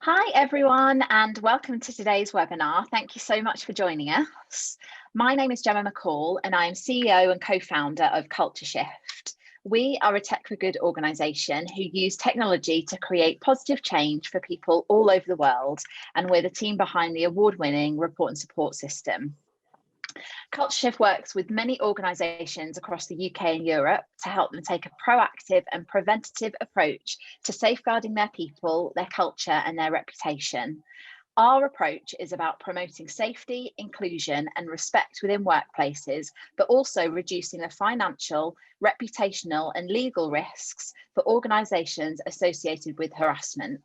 Hi everyone and welcome to today's webinar. Thank you so much for joining us. My name is Gemma McCall and I am CEO and co-founder of Culture Shift. We are a tech for good organisation who use technology to create positive change for people all over the world, and we're the team behind the award-winning report and support system. Culture Shift works with many organisations across the UK and Europe to help them take a proactive and preventative approach to safeguarding their people, their culture and their reputation. Our approach is about promoting safety, inclusion and respect within workplaces, but also reducing the financial, reputational and legal risks for organisations associated with harassment.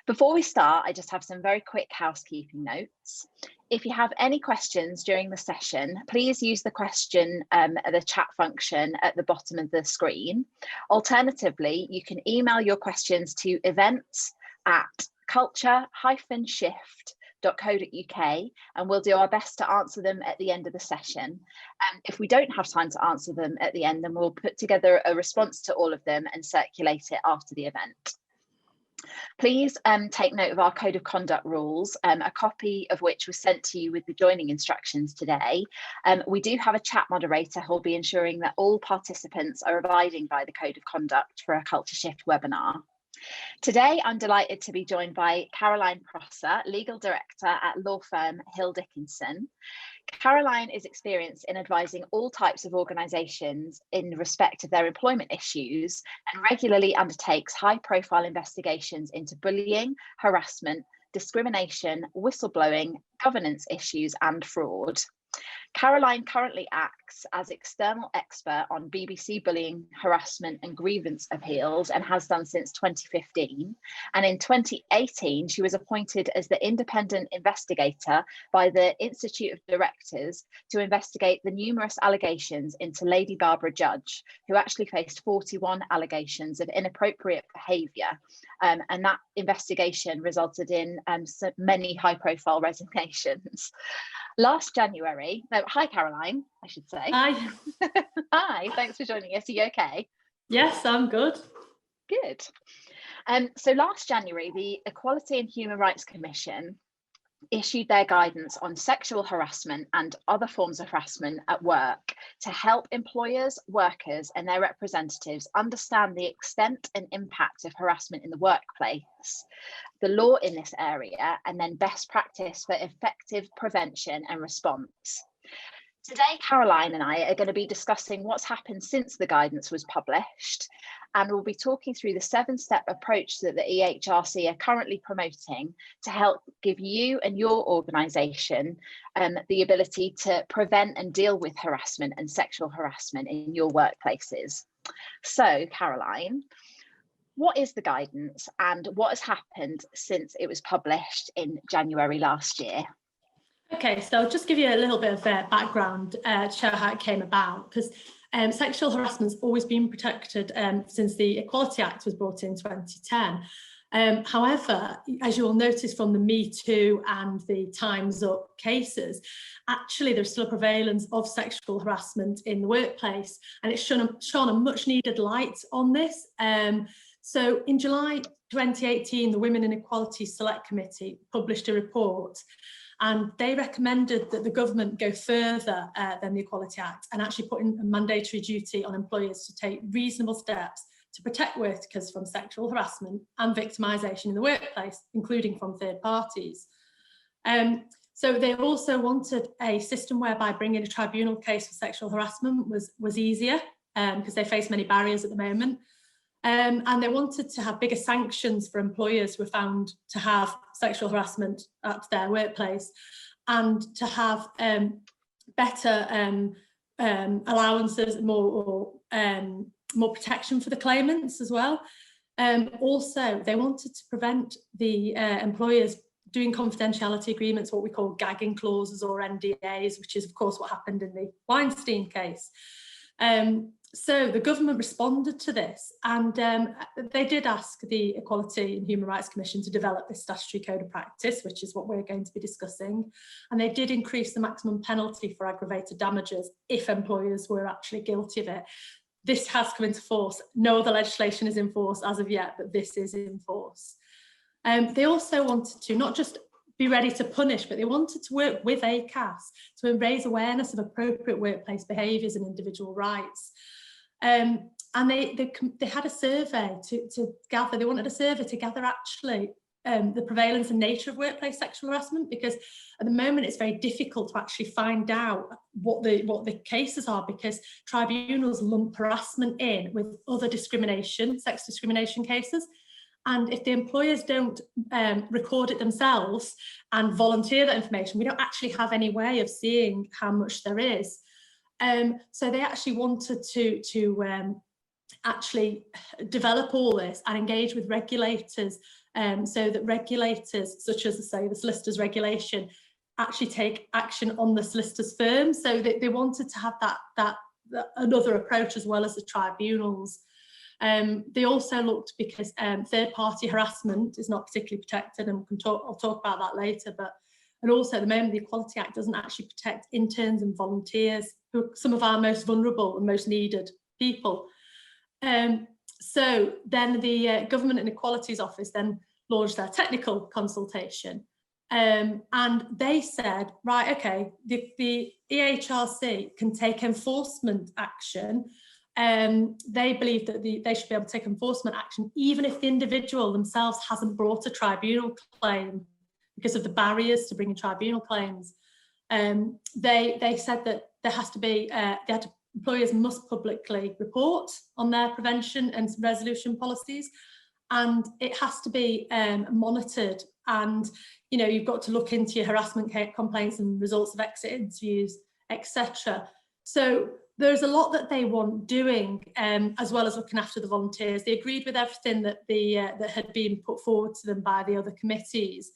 Before we start, I just have some very quick housekeeping notes. If you have any questions during the session, please use the the chat function at the bottom of the screen. Alternatively, you can email your questions to events@culture-shift.co.uk and we'll do our best to answer them at the end of the session. If we don't have time to answer them at the end, then we'll put together a response to all of them and circulate it after the event. Please take note of our code of conduct rules, a copy of which was sent to you with the joining instructions today. We do have a chat moderator who will be ensuring that all participants are abiding by the code of conduct for a Culture Shift webinar. Today, I'm delighted to be joined by Caroline Prosser, Legal Director at law firm Hill Dickinson. Caroline is experienced in advising all types of organisations in respect of their employment issues and regularly undertakes high-profile investigations into bullying, harassment, discrimination, whistleblowing, governance issues and fraud. Caroline currently acts as external expert on BBC bullying, harassment and grievance appeals and has done since 2015. And in 2018, she was appointed as the independent investigator by the Institute of Directors to investigate the numerous allegations into Lady Barbara Judge, who actually faced 41 allegations of inappropriate behaviour. And that investigation resulted in so many high-profile resignations. Last January, hi Caroline, I should say. Hi. Hi, thanks for joining us. Are you okay? Yes, I'm good. Good. So last January, the Equality and Human Rights Commission issued their guidance on sexual harassment and other forms of harassment at work to help employers, workers and their representatives understand the extent and impact of harassment in the workplace, the law in this area, and then best practice for effective prevention and response. Today, Caroline and I are going to be discussing what's happened since the guidance was published, and we'll be talking through the 7-step approach that the EHRC are currently promoting to help give you and your organisation the ability to prevent and deal with harassment and sexual harassment in your workplaces. So, Caroline, what is the guidance and what has happened since it was published in January last year? Okay, so I'll just give you a little bit of background to show how it came about, because sexual harassment's always been protected since the Equality Act was brought in 2010. However, as you will notice from the Me Too and the Time's Up cases, actually there's still a prevalence of sexual harassment in the workplace, and it's shone a much needed light on this. So in July 2018, the Women in Equality Select Committee published a report, and they recommended that the government go further than the Equality Act and actually put in a mandatory duty on employers to take reasonable steps to protect workers from sexual harassment and victimisation in the workplace, including from third parties. So they also wanted a system whereby bringing a tribunal case for sexual harassment was easier, because they face many barriers at the moment. And they wanted to have bigger sanctions for employers who were found to have sexual harassment at their workplace, and to have better allowances, more protection for the claimants as well. Also, they wanted to prevent the employers doing confidentiality agreements, what we call gagging clauses or NDAs, which is of course what happened in the Weinstein case. So the government responded to this, and they did ask the Equality and Human Rights Commission to develop this statutory code of practice, which is what we're going to be discussing. And they did increase the maximum penalty for aggravated damages if employers were actually guilty of it. This has come into force. No other legislation is in force as of yet, but this is in force. They also wanted to not just be ready to punish, but they wanted to work with ACAS to raise awareness of appropriate workplace behaviours and individual rights. And they had a survey to gather. They wanted a survey to gather actually the prevalence and nature of workplace sexual harassment, because at the moment it's very difficult to actually find out what the cases are, because tribunals lump harassment in with other discrimination, sex discrimination cases. And if the employers don't record it themselves and volunteer that information, we don't actually have any way of seeing how much there is. So they actually wanted to actually develop all this and engage with regulators, so that regulators, such as, say, the solicitors regulation, actually take action on the solicitors firms. So they wanted to have that another approach as well as the tribunals. They also looked, because third-party harassment is not particularly protected, and I'll talk about that later. And also at the moment, the Equality Act doesn't actually protect interns and volunteers, who are some of our most vulnerable and most needed people. So then the Government and Equalities Office then launched their technical consultation, and they said, right, okay, the EHRC can take enforcement action. They believe that they should be able to take enforcement action even if the individual themselves hasn't brought a tribunal claim, because of the barriers to bringing tribunal claims. They said that there has to be, employers must publicly report on their prevention and resolution policies, and it has to be monitored. And you've got to look into your harassment complaints and results of exit interviews, etc. So there's a lot that they want doing, as well as looking after the volunteers. They agreed with everything that that had been put forward to them by the other committees.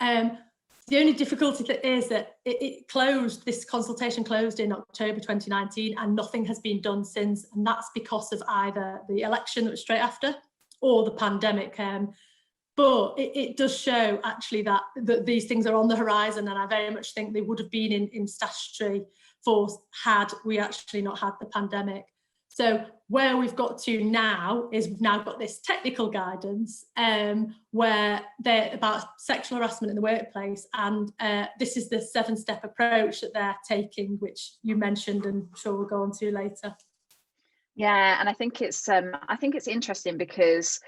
The only difficulty is that this consultation closed in October 2019, and nothing has been done since, and that's because of either the election that was straight after or the pandemic. But it does show actually that these things are on the horizon, and I very much think they would have been in statutory force had we actually not had the pandemic. So where we've got to now is we've now got this technical guidance where they're about sexual harassment in the workplace, and this is the 7-step approach that they're taking, which you mentioned, and I'm sure we'll go on to later. Yeah, and I think it's interesting because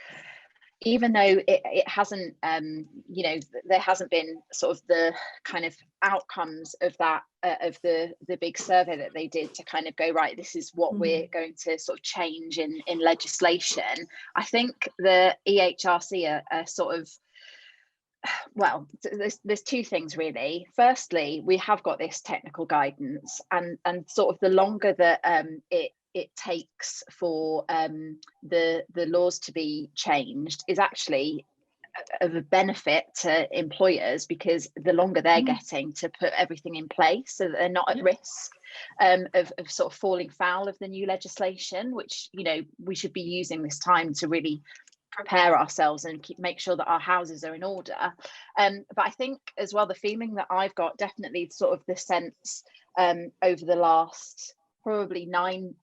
even though it hasn't, there hasn't been sort of the kind of outcomes of that, of the big survey that they did to kind of go, right, this is what we're going to sort of change in legislation. I think the EHRC are sort of, well, there's two things really. Firstly, we have got this technical guidance, and sort of the longer that it takes for the laws to be changed is actually of a benefit to employers, because the longer they're getting to put everything in place so that they're not at risk of sort of falling foul of the new legislation, which we should be using this time to really prepare ourselves and make sure that our houses are in order. But I think as well, the feeling that I've got, definitely sort of the sense over the last probably nine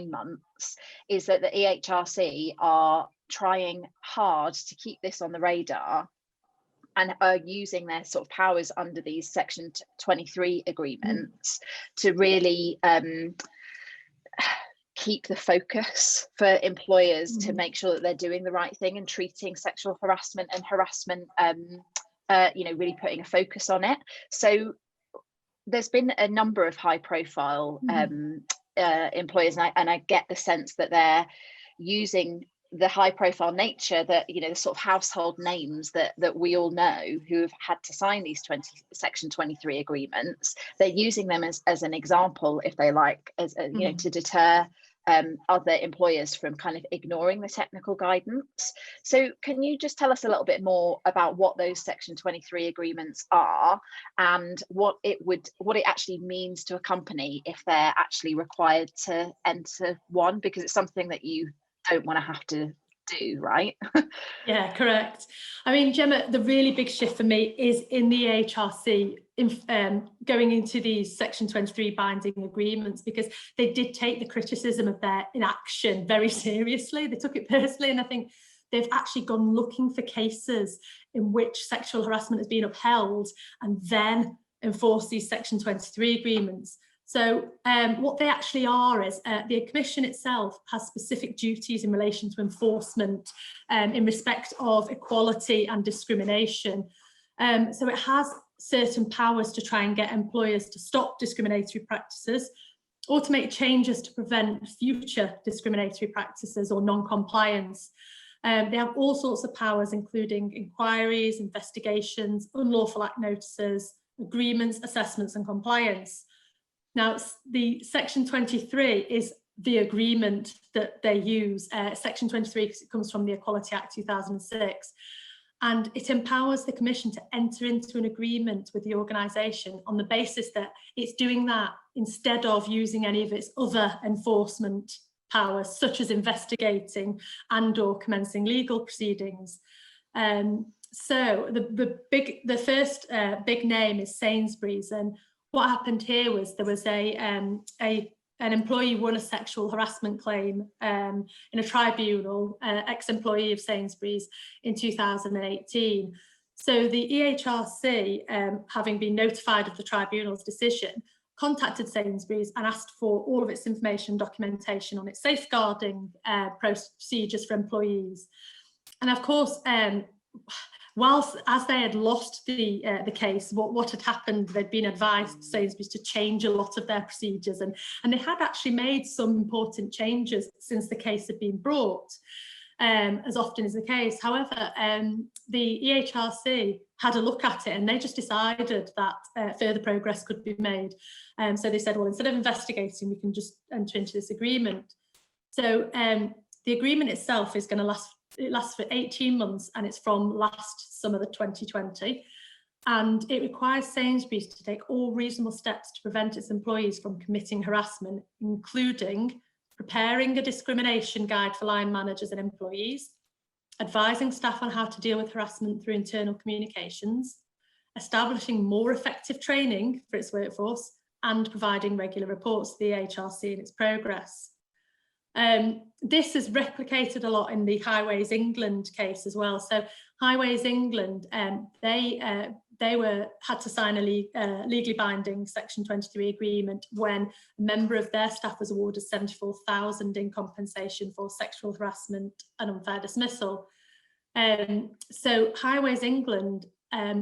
months, is that the EHRC are trying hard to keep this on the radar, and are using their sort of powers under these Section 23 agreements to really keep the focus for employers to make sure that they're doing the right thing and treating sexual harassment and harassment, really putting a focus on it. So there's been a number of high profile employers, and I get the sense that they're using the high profile nature, that the sort of household names that we all know who have had to sign these Section 23 agreements. They're using them as an example, if they like, as to deter other employers from kind of ignoring the technical guidance. So can you just tell us a little bit more about what those Section 23 agreements are, and what it actually means to a company if they're actually required to enter one, because it's something that you don't want to have to do, right? Yeah, correct. I mean, Gemma, the really big shift for me is in the EHRC going into these Section 23 binding agreements, because they did take the criticism of their inaction very seriously. They took it personally, and I think they've actually gone looking for cases in which sexual harassment has been upheld and then enforce these Section 23 agreements. So what they actually are is the Commission itself has specific duties in relation to enforcement in respect of equality and discrimination. So it has certain powers to try and get employers to stop discriminatory practices or to make changes to prevent future discriminatory practices or non-compliance. They have all sorts of powers, including inquiries, investigations, unlawful act notices, agreements, assessments and compliance. Now, the Section 23 is the agreement that they use. Section 23 comes from the Equality Act 2006, and it empowers the Commission to enter into an agreement with the organisation on the basis that it's doing that instead of using any of its other enforcement powers, such as investigating and or commencing legal proceedings. So the first big name is Sainsbury's, and what happened here was there was an employee won a sexual harassment claim in a tribunal, ex-employee of Sainsbury's, in 2018. So the EHRC, having been notified of the tribunal's decision, contacted Sainsbury's and asked for all of its information and documentation on its safeguarding procedures for employees. And of course, whilst as they had lost the case, what had happened, they'd been advised, Sainsbury's, to change a lot of their procedures, and they had actually made some important changes since the case had been brought, as often is the case. However, the EHRC had a look at it and they just decided that further progress could be made. So they said, well, instead of investigating, we can just enter into this agreement. So the agreement itself is going to last. It lasts for 18 months and it's from last summer, the 2020. And it requires Sainsbury's to take all reasonable steps to prevent its employees from committing harassment, including preparing a discrimination guide for line managers and employees, advising staff on how to deal with harassment through internal communications, establishing more effective training for its workforce, and providing regular reports to the EHRC in its progress. This is replicated a lot in the Highways England case as well. So Highways England, they had to sign a legally binding Section 23 agreement when a member of their staff was awarded $74,000 in compensation for sexual harassment and unfair dismissal. So Highways England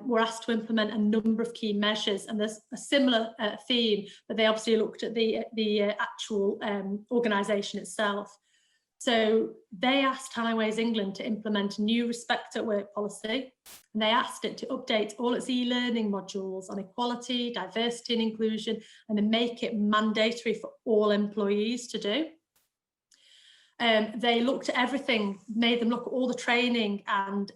were asked to implement a number of key measures, and there's a similar theme, but they obviously looked at the actual organisation itself. So they asked Highways England to implement a new respect at work policy, and they asked it to update all its e-learning modules on equality, diversity and inclusion, and then make it mandatory for all employees to do. They looked at everything, made them look at all the training and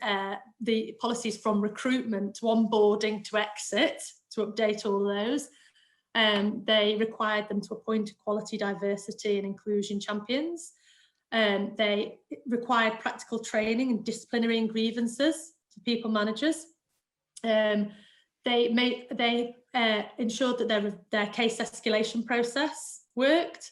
the policies from recruitment to onboarding to exit, to update all those. They required them to appoint equality, diversity and inclusion champions. They required practical training and disciplinary and grievances to people managers. They ensured that their case escalation process worked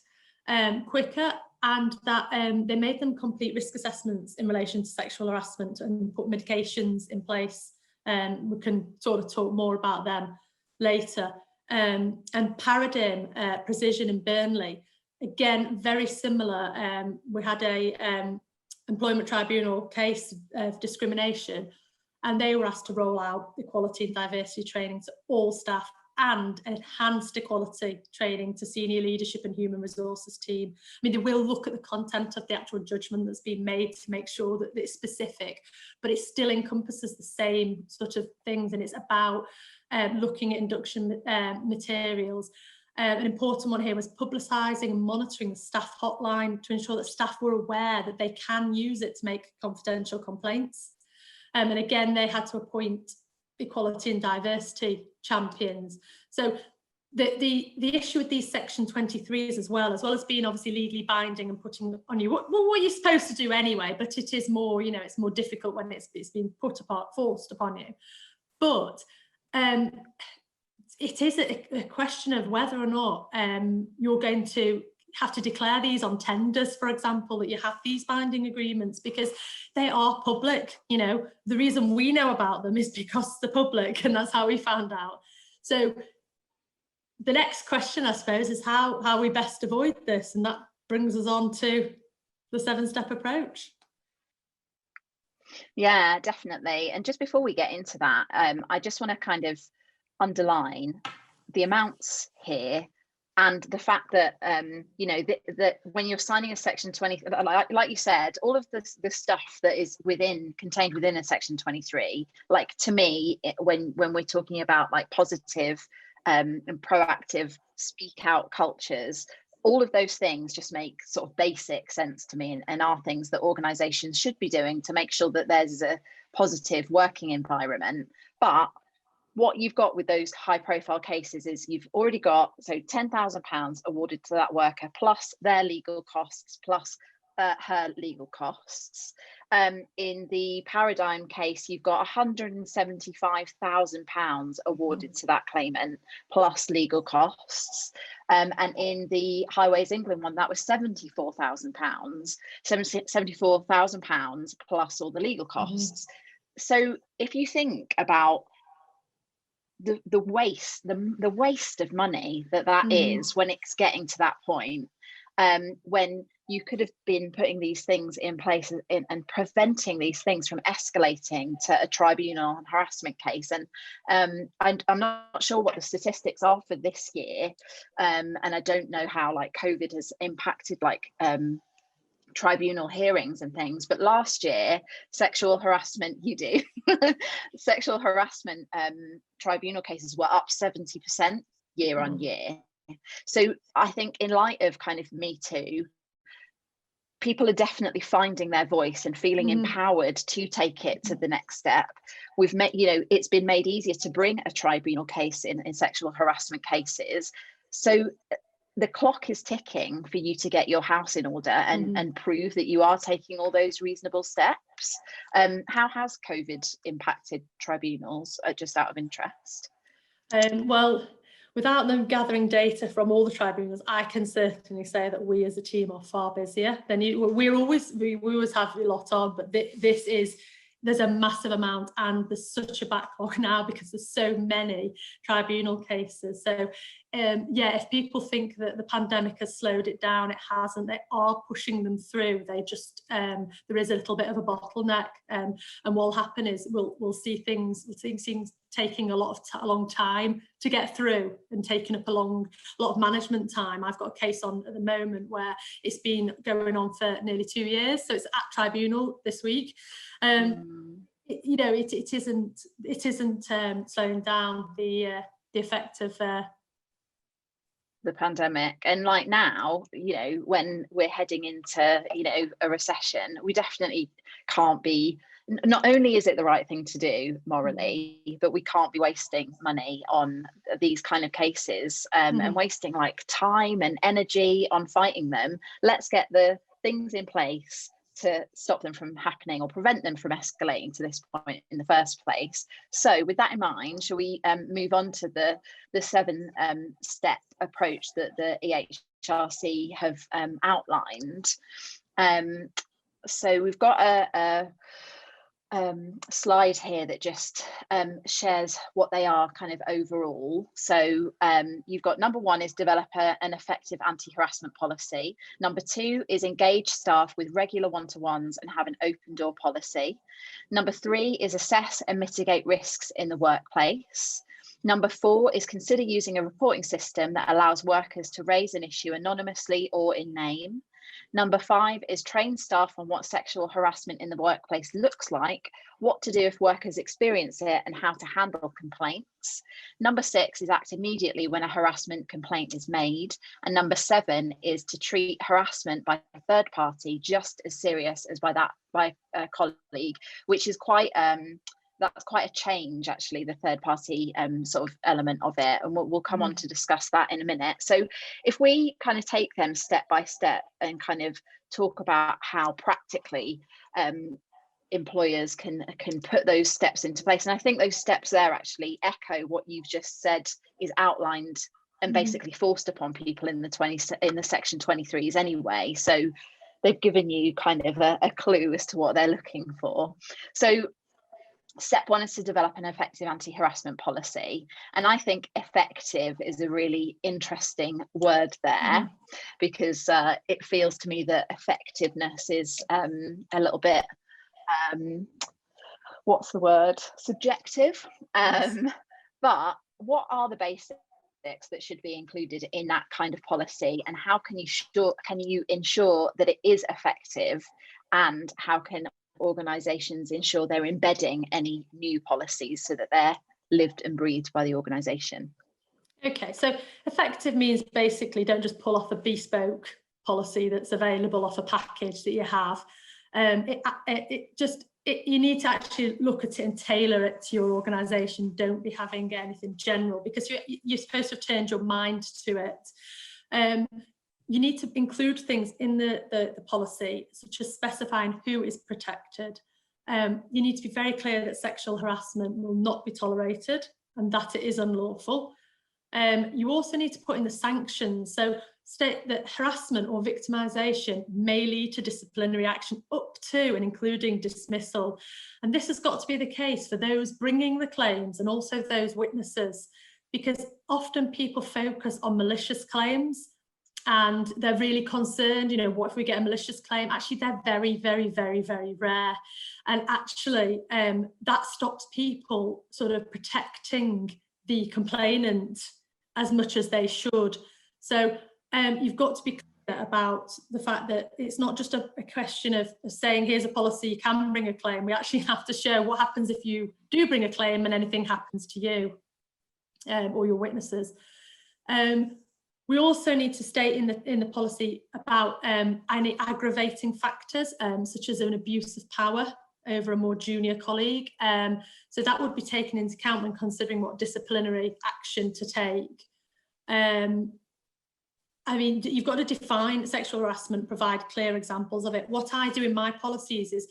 quicker, and that they made them complete risk assessments in relation to sexual harassment and put medications in place. We can sort of talk more about them later. And Paradigm Precision in Burnley, again, very similar. We had a employment tribunal case of discrimination, and they were asked to roll out equality and diversity training to all staff and enhanced equality training to senior leadership and human resources team. I mean, they will look at the content of the actual judgment that's been made to make sure that it's specific, but it still encompasses the same sort of things, and it's about looking at induction materials. An important one here was publicising and monitoring the staff hotline to ensure that staff were aware that they can use it to make confidential complaints. And again, they had to appoint equality and diversity champions. So the issue with these Section 23s as well as being obviously legally binding and putting on you what you're supposed to do anyway, but it is more, you know, it's more difficult when it's been forced upon you. But it is a question of whether or not you're going to have to declare these on tenders, for example, that you have these binding agreements, because they are public. You know, the reason we know about them is because they're public, and that's how we found out. So the next question, I suppose, is how we best avoid this, and that brings us on to the 7-step approach. Yeah, definitely. And just before we get into that, I just want to kind of underline the amounts here, and the fact that you know, that when you're signing a section 20, like you said, all of the stuff that is contained within a section 23, like, to me, when we're talking about like positive and proactive speak out cultures, all of those things just make sort of basic sense to me, and are things that organizations should be doing to make sure that there's a positive working environment. But what you've got with those high profile cases is you've already got, so £10,000 awarded to that worker, plus their legal costs, plus her legal costs. In the Paradigm case, you've got £175,000 awarded to that claimant, plus legal costs. And in the Highways England one, that was £74,000 plus all the legal costs. So if you think about the waste of money that is, when it's getting to that point, when you could have been putting these things in place and preventing these things from escalating to a tribunal and harassment case. And I'm not sure what the statistics are for this year, and I don't know how like COVID has impacted like tribunal hearings and things, but last year sexual harassment tribunal cases were up 70% year on year. So I think in light of kind of Me Too, people are definitely finding their voice and feeling empowered to take it to the next step. We've made, you know, it's been made easier to bring a tribunal case in sexual harassment cases. So the clock is ticking for you to get your house in order and prove that you are taking all those reasonable steps. How has COVID impacted tribunals, just out of interest? Well, without them gathering data from all the tribunals, I can certainly say that we as a team are far busier than you. We always have a lot on, but there's a massive amount, and there's such a backlog now because there's so many tribunal cases. So yeah, if people think that the pandemic has slowed it down, it hasn't. They are pushing them through. They just there is a little bit of a bottleneck, and what'll happen is we'll see things taking a long time to get through, and taking up a lot of management time. I've got a case on at the moment where it's been going on for nearly 2 years, so it's at tribunal this week. You know, it isn't slowing down the effect of the pandemic. And like now, you know, when we're heading into, you know, a recession, we definitely can't be, not only is it the right thing to do morally, but we can't be wasting money on these kind of cases, and wasting like time and energy on fighting them. Let's get the things in place to stop them from happening or prevent them from escalating to this point in the first place. So with that in mind, shall we move on to the 7-step approach that the EHRC have outlined? So we've got a slide here that just shares what they are kind of overall. So you've got number 1 is develop an effective anti-harassment policy. Number 2 is engage staff with regular one-to-ones and have an open door policy. Number 3 is assess and mitigate risks in the workplace. Number 4 is consider using a reporting system that allows workers to raise an issue anonymously or in name. Number 5 is train staff on what sexual harassment in the workplace looks like, what to do if workers experience it, and how to handle complaints. Number 6 is act immediately when a harassment complaint is made. And number 7 is to treat harassment by a third party just as serious as by a colleague, which is quite that's quite a change, actually, the third party sort of element of it, and we'll come on to discuss that in a minute. So if we kind of take them step by step and kind of talk about how practically employers can put those steps into place, and I think those steps there actually echo what you've just said is outlined and basically forced upon people in the section 23s anyway. So they've given you kind of a clue as to what they're looking for. So step one is to develop an effective anti-harassment policy. And I think effective is a really interesting word there, because it feels to me that effectiveness is a little bit, what's the word? Subjective. But what are the basics that should be included in that kind of policy, and how can you ensure that it is effective, and how can organisations ensure they're embedding any new policies so that they're lived and breathed by the organisation? Okay, so effective means basically don't just pull off a bespoke policy that's available off a package that you have. You need to actually look at it and tailor it to your organisation. Don't be having anything general, because you're supposed to have turned your mind to it. You need to include things in the policy, such as specifying who is protected. You need to be very clear that sexual harassment will not be tolerated and that it is unlawful. You also need to put in the sanctions. So state that harassment or victimisation may lead to disciplinary action up to and including dismissal. And this has got to be the case for those bringing the claims and also those witnesses, because often people focus on malicious claims and they're really concerned, what if we get a malicious claim? Actually, they're very, very, very, very rare. And actually, that stops people sort of protecting the complainant as much as they should. So you've got to be clear about the fact that it's not just a question of saying, here's a policy, you can bring a claim. We actually have to show what happens if you do bring a claim and anything happens to you or your witnesses. We also need to state in the policy about any aggravating factors, such as an abuse of power over a more junior colleague. So that would be taken into account when considering what disciplinary action to take. You've got to define sexual harassment, provide clear examples of it. What I do in my policies is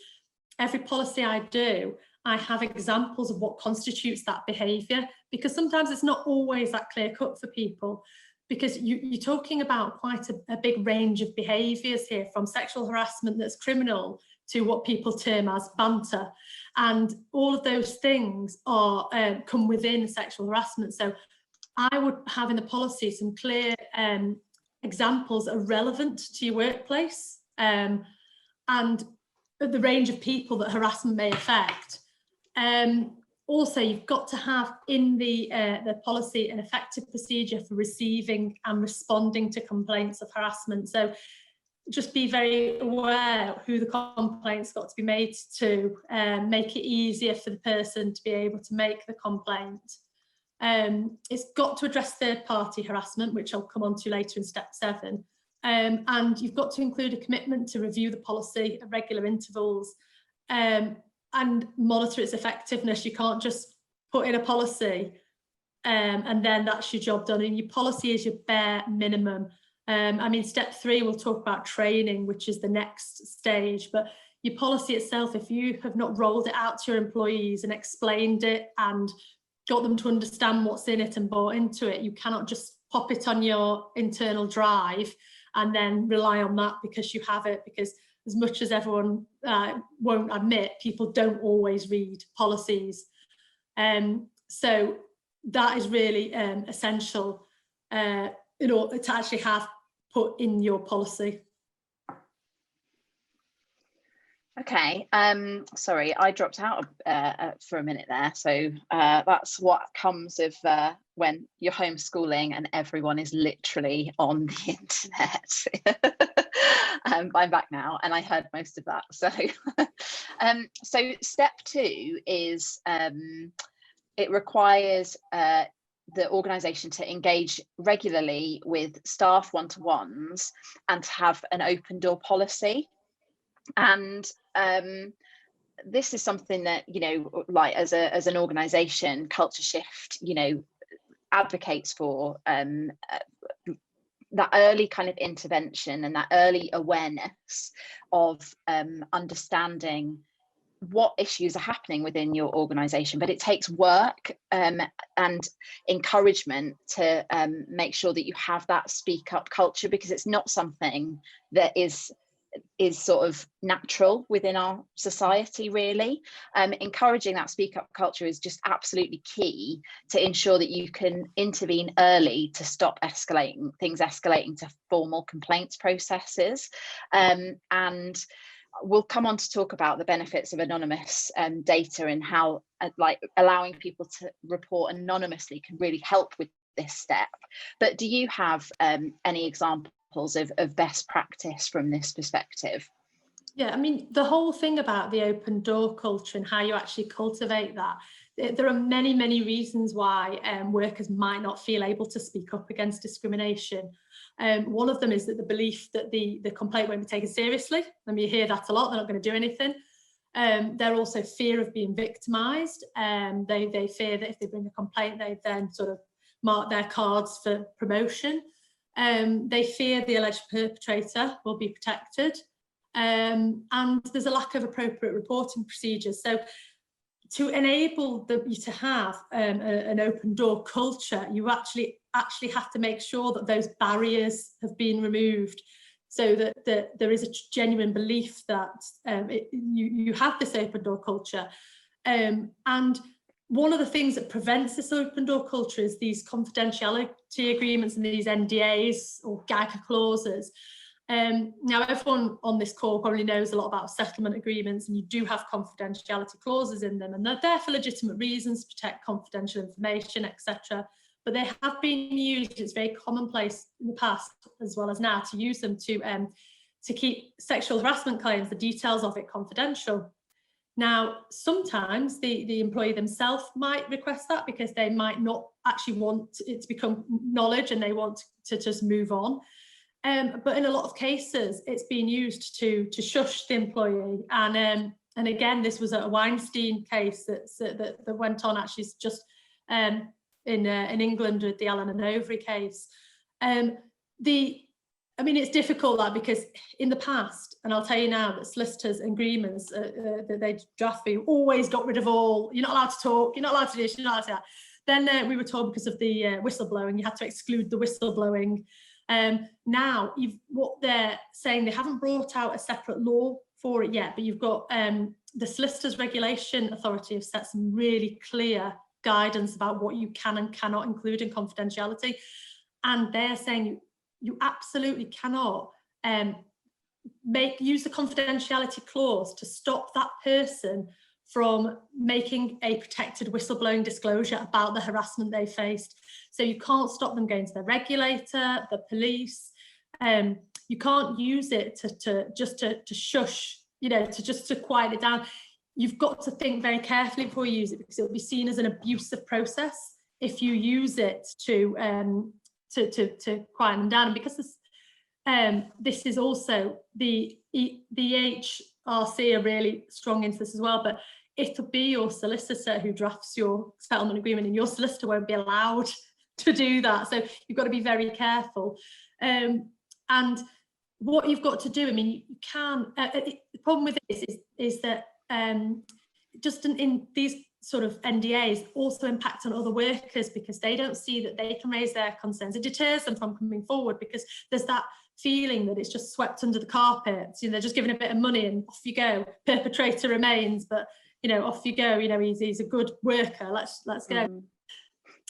every policy I do, I have examples of what constitutes that behaviour, because sometimes it's not always that clear cut for people, because you're talking about quite a big range of behaviours here, from sexual harassment that's criminal to what people term as banter. And all of those things are come within sexual harassment. So I would have in the policy some clear examples that are relevant to your workplace and the range of people that harassment may affect. Also, you've got to have in the policy an effective procedure for receiving and responding to complaints of harassment. So just be very aware who the complaint's got to be made to, make it easier for the person to be able to make the complaint. It's got to address third-party harassment, which I'll come on to later in step 7. And you've got to include a commitment to review the policy at regular intervals and monitor its effectiveness. You can't just put in a policy and then that's your job done. And your policy is your bare minimum. Step 3, we'll talk about training, which is the next stage. But your policy itself, if you have not rolled it out to your employees and explained it and got them to understand what's in it and bought into it, you cannot just pop it on your internal drive and then rely on that because you have it, because as much as everyone won't admit, people don't always read policies. So that is really essential in order to actually have put in your policy. Okay, sorry, I dropped out for a minute there. So that's what comes of when you're homeschooling and everyone is literally on the internet. I'm back now and I heard most of that. So, so step 2 is it requires the organisation to engage regularly with staff one-to-ones and to have an open door policy. And this is something that, like as an organisation, Culture Shift, advocates for that early kind of intervention and that early awareness of understanding what issues are happening within your organisation, but it takes work and encouragement to make sure that you have that speak up culture, because it's not something that is sort of natural within our society, really. Encouraging that speak up culture is just absolutely key to ensure that you can intervene early to stop things escalating to formal complaints processes. And we'll come on to talk about the benefits of anonymous data and how like allowing people to report anonymously can really help with this step. But do you have any examples of best practice from this perspective? Yeah, I mean, the whole thing about the open door culture and how you actually cultivate that, there are many, many reasons why workers might not feel able to speak up against discrimination. One of them is that the belief that the complaint won't be taken seriously. I mean, you hear that a lot, they're not going to do anything. They're also fear of being victimised. They fear that if they bring a complaint, they then sort of mark their cards for promotion. They fear the alleged perpetrator will be protected. And there's a lack of appropriate reporting procedures. So to enable you to have an open door culture, you actually have to make sure that those barriers have been removed, so that there is a genuine belief that you have this open door culture. And one of the things that prevents this open door culture is these confidentiality agreements and these NDAs or gag clauses. Now, everyone on this call probably knows a lot about settlement agreements, and you do have confidentiality clauses in them, and they're there for legitimate reasons, to protect confidential information, etc. But they have been used, it's very commonplace in the past as well as now, to use them to keep sexual harassment claims, the details of it, confidential. Now, sometimes the employee themselves might request that because they might not actually want it to become knowledge and they want to just move on. But in a lot of cases, it's been used to shush the employee. And again, this was a Weinstein case that went on actually just in England with the Allen and Overy case. I mean, it's difficult that, because in the past, and I'll tell you now, that solicitors' agreements that they draft for you always got rid of all, you're not allowed to talk, you're not allowed to do this, you're not allowed to do that. Then we were told because of the whistleblowing, you had to exclude the whistleblowing. Now, what they're saying, they haven't brought out a separate law for it yet, but you've got the Solicitors Regulation Authority have set some really clear guidance about what you can and cannot include in confidentiality. And they're saying you absolutely cannot use the confidentiality clause to stop that person from making a protected whistleblowing disclosure about the harassment they faced. So you can't stop them going to the regulator, the police. You can't use it to shush, to quiet it down. You've got to think very carefully before you use it, because it'll be seen as an abusive process if you use it to quiet them down. And because this is also the EHRC are really strong into this as well, but it'll be your solicitor who drafts your settlement agreement, and your solicitor won't be allowed to do that. So you've got to be very careful. And what you've got to do, I mean, you can, the problem with this is that just in these sort of NDAs also impact on other workers, because they don't see that they can raise their concerns. It deters them from coming forward, because there's that feeling that it's just swept under the carpet. They're just given a bit of money and off you go. Perpetrator remains, but off you go. He's a good worker. Let's go.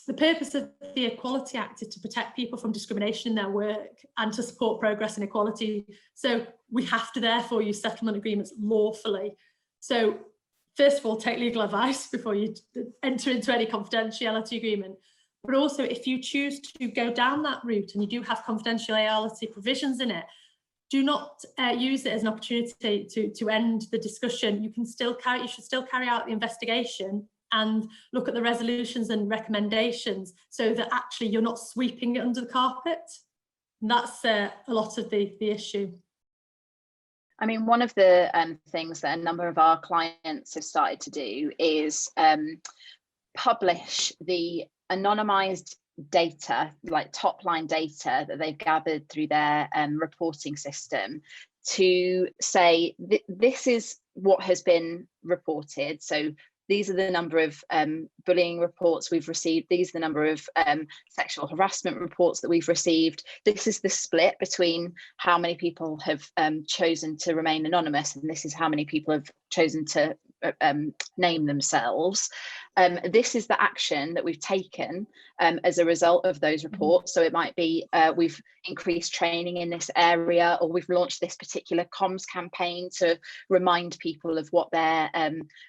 The purpose of the Equality Act is to protect people from discrimination in their work and to support progress and equality. So we have to therefore use settlement agreements lawfully. So first of all, take legal advice before you enter into any confidentiality agreement. But also, if you choose to go down that route and you do have confidentiality provisions in it, do not use it as an opportunity to end the discussion. You should still carry out the investigation and look at the resolutions and recommendations, so that actually you're not sweeping it under the carpet. And that's a lot of the issue. I mean, one of the things that a number of our clients have started to do is publish the anonymized data, like top line data that they've gathered through their reporting system, to say this is what has been reported. So these are the number of bullying reports we've received. These are the number of sexual harassment reports that we've received. This is the split between how many people have chosen to remain anonymous, and this is how many people have chosen to name themselves. This is the action that we've taken as a result of those reports. So it might be we've increased training in this area, or we've launched this particular comms campaign to remind people of what their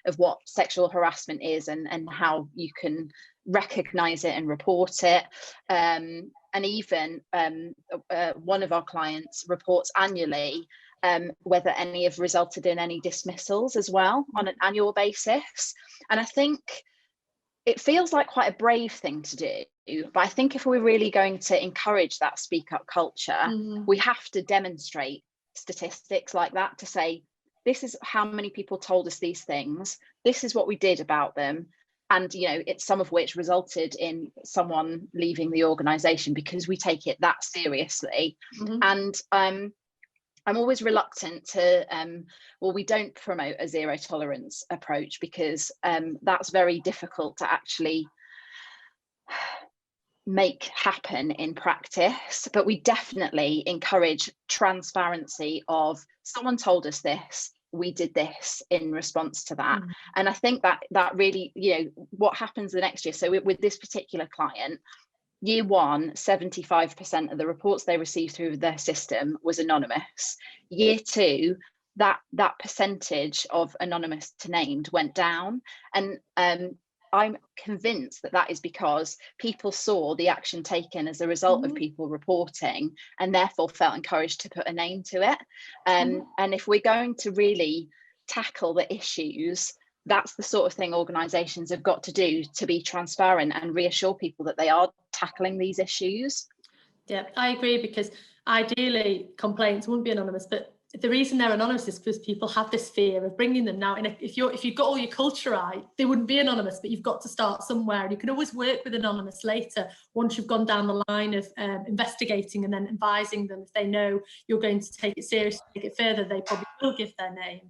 of what sexual harassment is, and how you can recognize it and report it. And even one of our clients reports annually whether any have resulted in any dismissals as well on an annual basis. And I think it feels like quite a brave thing to do, but I think if we're really going to encourage that speak up culture, we have to demonstrate statistics like that to say, this is how many people told us these things, this is what we did about them, and it's some of which resulted in someone leaving the organization, because we take it that seriously. And I'm always reluctant to, well, we don't promote a zero tolerance approach, because that's very difficult to actually make happen in practice. But we definitely encourage transparency of, someone told us this, we did this in response to that. And I think that really, what happens the next year. So with this particular client, year one, 75% of the reports they received through their system was anonymous. Year two, that percentage of anonymous to named went down. And I'm convinced that is because people saw the action taken as a result of people reporting, and therefore felt encouraged to put a name to it. And if we're going to really tackle the issues, that's the sort of thing organisations have got to do, to be transparent and reassure people that they are tackling these issues. Yeah, I agree, because ideally complaints wouldn't be anonymous, but the reason they're anonymous is because people have this fear of bringing them now. And if you've got all your culture right, they wouldn't be anonymous, but you've got to start somewhere. And you can always work with anonymous later, once you've gone down the line of investigating and then advising them. If they know you're going to take it seriously, take it further, they probably will give their name.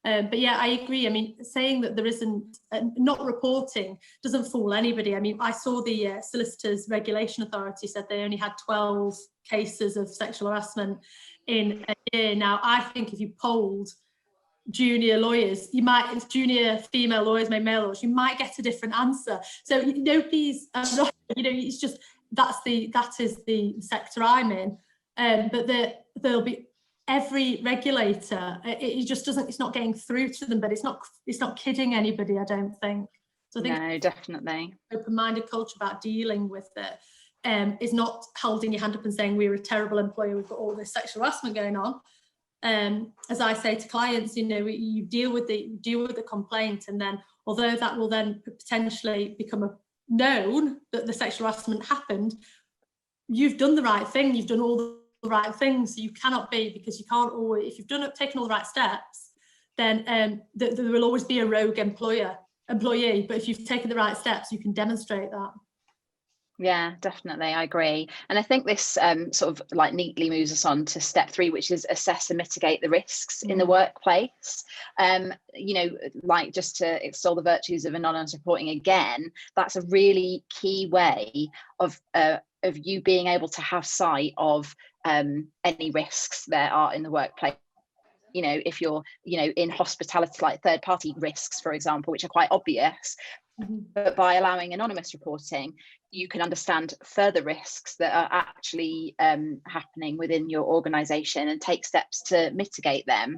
But yeah, I agree. I mean, saying that there isn't, not reporting doesn't fool anybody. I mean, I saw the Solicitors Regulation Authority said they only had 12 cases of sexual harassment in a year. Now, I think if you polled junior lawyers, junior female lawyers, male lawyers, you might get a different answer. So nobody's, it's just, that is the sector I'm in. But there'll be, every regulator, it just doesn't, it's not getting through to them, but it's not kidding anybody, I don't think. So I think no, definitely open-minded culture about dealing with it is not holding your hand up and saying we're a terrible employer, we've got all this sexual harassment going on. As I say to clients, you deal with the complaint, and then although that will then potentially become known that the sexual harassment happened, you've done the right thing, you've done all the right things. So you cannot be, because you can't always, if you've taken all the right steps, then there will always be a rogue employee, but if you've taken the right steps, you can demonstrate that. Yeah, definitely, I agree. And I think this sort of like neatly moves us on to step 3, which is assess and mitigate the risks in the workplace. Like, just to extol the virtues of anonymous reporting again, that's a really key way of you being able to have sight of any risks there are in the workplace. If you're in hospitality, like third party risks, for example, which are quite obvious, but by allowing anonymous reporting, you can understand further risks that are actually happening within your organisation and take steps to mitigate them.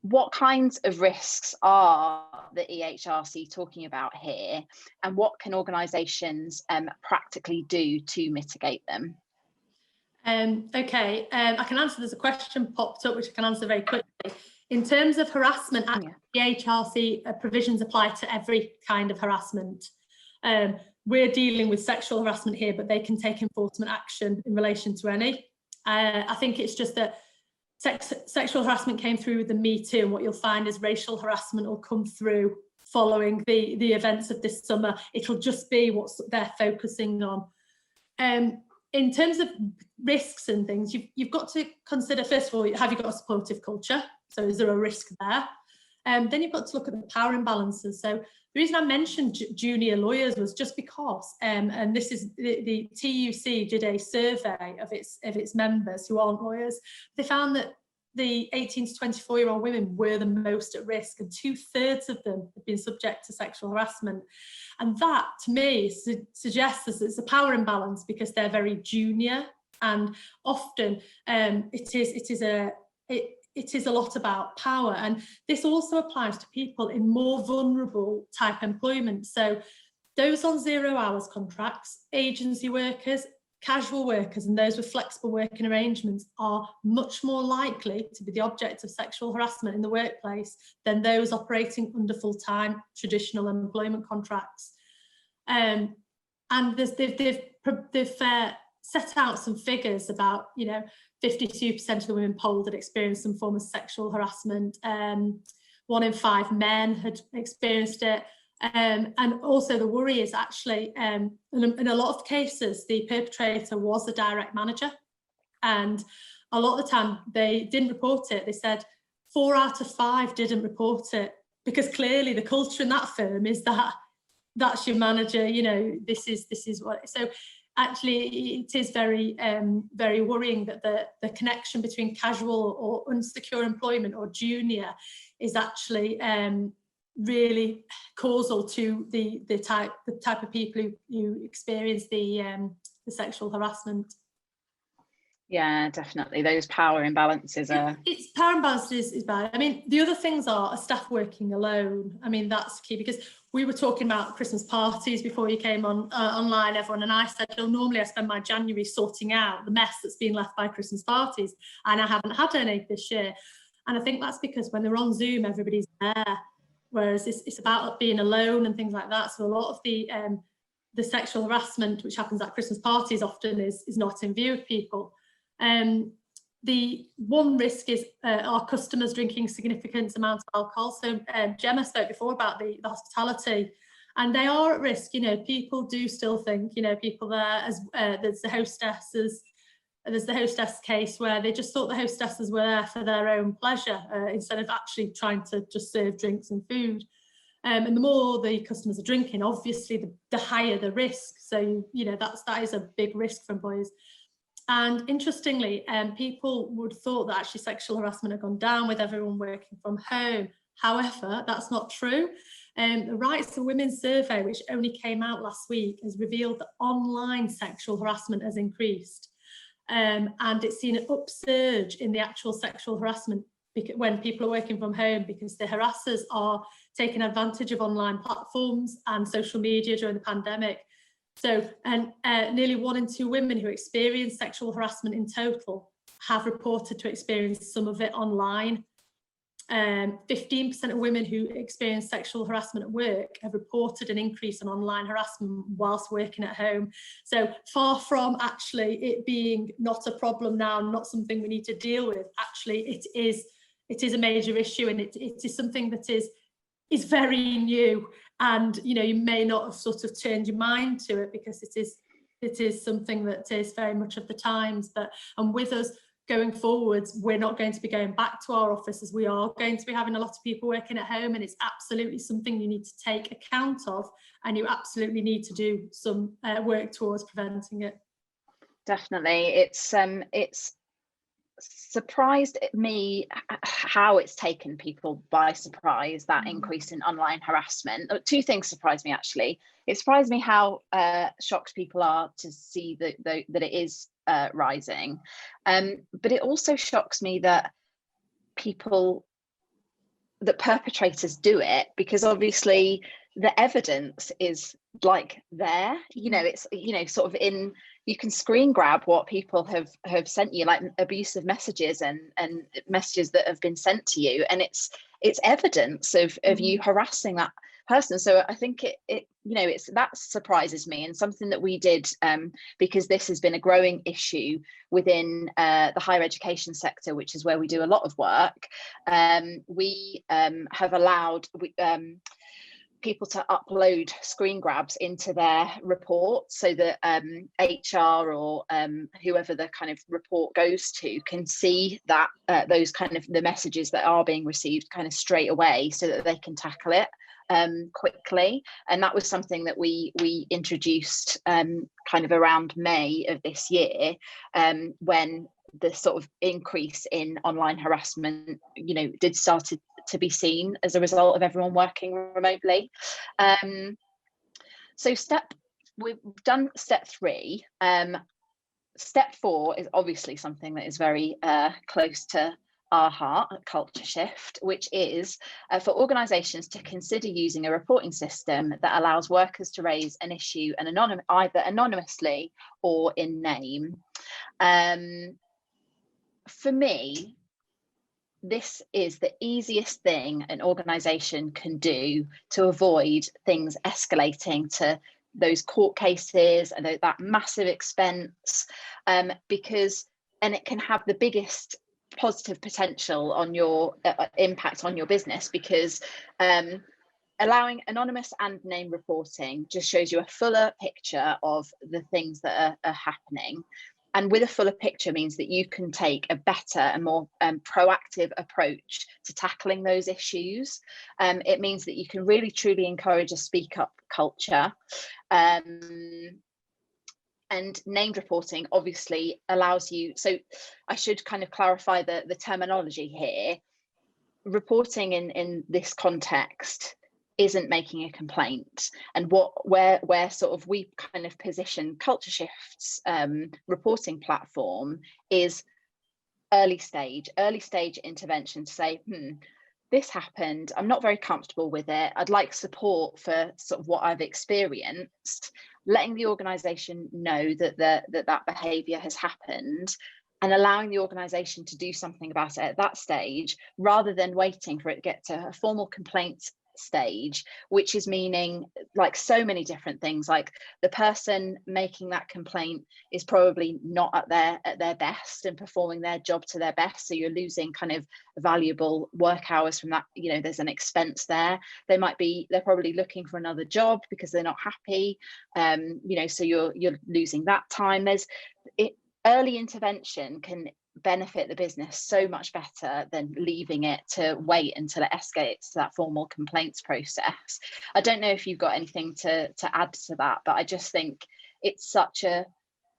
What kinds of risks are the EHRC talking about here, and what can organisations practically do to mitigate them? Okay, I can answer. There's a question popped up which I can answer very quickly. In terms of harassment, the EHRC provisions apply to every kind of harassment. We're dealing with sexual harassment here, but they can take enforcement action in relation to any. I think it's just that sexual harassment came through with the Me Too, and what you'll find is racial harassment will come through following the events of this summer. It'll just be what they're focusing on. in terms of risks and things, you've got to consider, first of all, have you got a supportive culture? So is there a risk there? Then you've got to look at the power imbalances. So the reason I mentioned junior lawyers was just because, and this is the TUC did a survey of its members who aren't lawyers. They found that the 18 to 24-year-old women were the most at risk, and 2/3 of them have been subject to sexual harassment. And that, to me, suggests that it's a power imbalance because they're very junior, and often it is a lot about power. And this also applies to people in more vulnerable type employment. So those on 0 hours contracts, agency workers, casual workers, and those with flexible working arrangements are much more likely to be the object of sexual harassment in the workplace than those operating under full-time traditional employment contracts. And they've set out some figures about, 52% of the women polled had experienced some form of sexual harassment. 1 in 5 men had experienced it. And also the worry is actually, in a lot of cases, the perpetrator was a direct manager. And a lot of the time they didn't report it. They said 4 out of 5 didn't report it, because clearly the culture in that firm is that that's your manager, this is what. So actually it is very, very worrying that the connection between casual or unsecure employment or junior is actually really causal to the type of people who experience the sexual harassment. Yeah, definitely. Those power imbalances are... It's power imbalances is bad. I mean, the other things are staff working alone. I mean, that's key, because we were talking about Christmas parties before you came on online, everyone, and I said, normally I spend my January sorting out the mess that's been left by Christmas parties, and I haven't had any this year. And I think that's because when they're on Zoom, everybody's there, whereas it's about being alone and things like that. So a lot of the sexual harassment which happens at Christmas parties often is not in view of people. The one risk is our customers drinking significant amounts of alcohol. So Gemma spoke before about the hospitality, and they are at risk. People do still think, people there, as there's the hostesses. There's the hostess case where they just thought the hostesses were there for their own pleasure instead of actually trying to just serve drinks and food. And the more the customers are drinking, obviously the higher the risk. So, that is a big risk for employers. And interestingly, people would have thought that actually sexual harassment had gone down with everyone working from home. However, that's not true. The Rights of Women survey, which only came out last week, has revealed that online sexual harassment has increased. And it's seen an upsurge in the actual sexual harassment when people are working from home, because the harassers are taking advantage of online platforms and social media during the pandemic. So, nearly 1 in 2 women who experience sexual harassment in total have reported to experience some of it online. 15% of women who experience sexual harassment at work have reported an increase in online harassment whilst working at home. So far from actually it being not a problem now, not something we need to deal with, actually it is a major issue, and it is something that is very new. And you may not have sort of turned your mind to it because it is something that is very much of the times. And with us going forwards, we're not going to be going back to our offices. We are going to be having a lot of people working at home, and it's absolutely something you need to take account of, and you absolutely need to do some work towards preventing it. Definitely. It's surprised me how it's taken people by surprise, that increase in online harassment. 2 things surprised me, actually. It surprised me how shocked people are to see that it is rising, but it also shocks me that perpetrators do it, because obviously the evidence is there. It's sort of in, you can screen grab what people have sent you, like abusive messages and messages that have been sent to you, and it's evidence of you harassing that person. So I think that surprises me, and something that we did, because this has been a growing issue within the higher education sector, which is where we do a lot of work. We have allowed people to upload screen grabs into their report so that HR or whoever the kind of report goes to can see that those kind of the messages that are being received kind of straight away, so that they can tackle it quickly. And that was something that we introduced kind of around May of this year, when the sort of increase in online harassment, did start to be seen as a result of everyone working remotely. So we've done step 3. Step 4 is obviously something that is very close to our heart at Culture Shift, which is for organisations to consider using a reporting system that allows workers to raise an issue either anonymously or in name. For me, this is the easiest thing an organisation can do to avoid things escalating to those court cases and that massive expense, because it can have the biggest positive potential on your impact on your business, because allowing anonymous and name reporting just shows you a fuller picture of the things that are happening. And with a fuller picture means that you can take a better and more proactive approach to tackling those issues. It means that you can really truly encourage a speak up culture. And named reporting obviously allows you, so I should kind of clarify the terminology here. Reporting in this context isn't making a complaint, and where sort of we kind of position Culture Shift's reporting platform is early stage intervention to say, this happened, I'm not very comfortable with it, I'd like support for sort of what I've experienced, letting the organisation know that behaviour has happened, and allowing the organisation to do something about it at that stage, rather than waiting for it to get to a formal complaint stage, which is meaning like so many different things. Like the person making that complaint is probably not at their best and performing their job to their best, so you're losing kind of valuable work hours from that. There's an expense there. They're probably looking for another job because they're not happy, so you're losing that time. Early intervention can benefit the business so much better than leaving it to wait until it escalates to that formal complaints process. I don't know if you've got anything to add to that, but I just think it's such a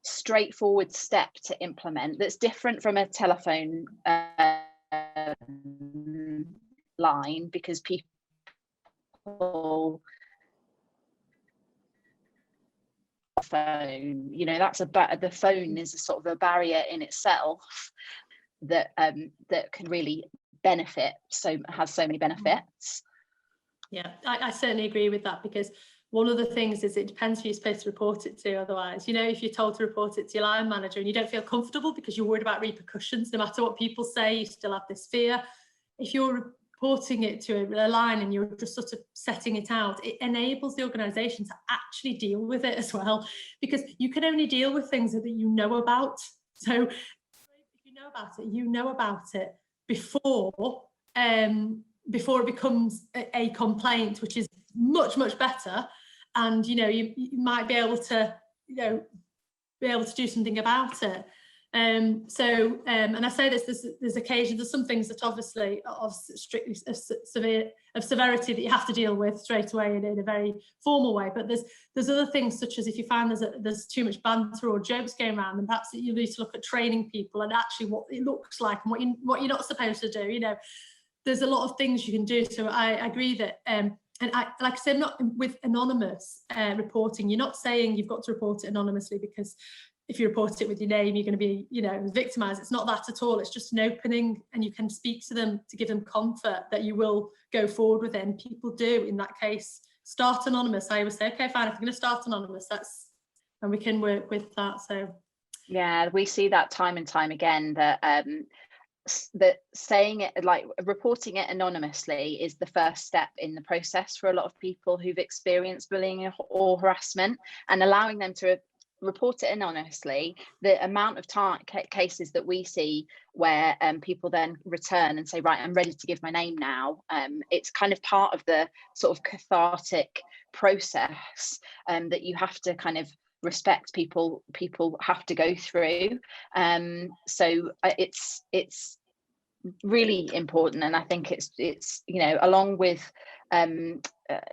straightforward step to implement that's different from a telephone line, because people phone, the phone is a sort of a barrier in itself that can really benefit, has so many benefits. Yeah, I certainly agree with that, because one of the things is it depends who you're supposed to report it to. Otherwise, if you're told to report it to your line manager and you don't feel comfortable because you're worried about repercussions, no matter what people say, you still have this fear. If you're reporting it to a line and you're just sort of setting it out, it enables the organisation to actually deal with it as well, because you can only deal with things that you know about. So if you know about it before it becomes a complaint, which is much better, and you might be able to do something about it. And I say this, there's occasions, there's some things that obviously of strictly of severity that you have to deal with straight away in a very formal way, but there's other things, such as if you find there's too much banter or jokes going around, then perhaps you need to look at training people and actually what it looks like and what you're not supposed to do. There's a lot of things you can do. So I agree that and like I said, not with anonymous reporting, you're not saying you've got to report it anonymously, because if you report it with your name, you're going to be, victimised. It's not that at all. It's just an opening, and you can speak to them to give them comfort that you will go forward with it. And people do, in that case, start anonymous. I always say, okay, fine, if I'm going to start anonymous, and we can work with that. So yeah, we see that time and time again, that saying it, like reporting it anonymously, is the first step in the process for a lot of people who've experienced bullying or harassment, and allowing them to report it anonymously, the amount of cases that we see where people then return and say, right, I'm ready to give my name now, it's kind of part of the sort of cathartic process that you have to kind of respect people have to go through. So it's really important, and I think it's you know, along with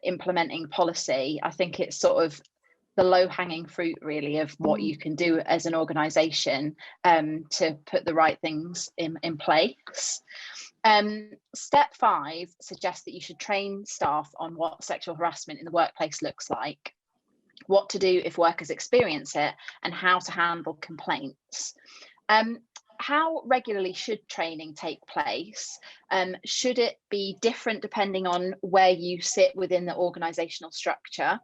implementing policy, I think it's sort of the low-hanging fruit really of what you can do as an organisation to put the right things in place. Step 5 suggests that you should train staff on what sexual harassment in the workplace looks like, what to do if workers experience it, and how to handle complaints. How regularly should training take place? Should it be different depending on where you sit within the organisational structure?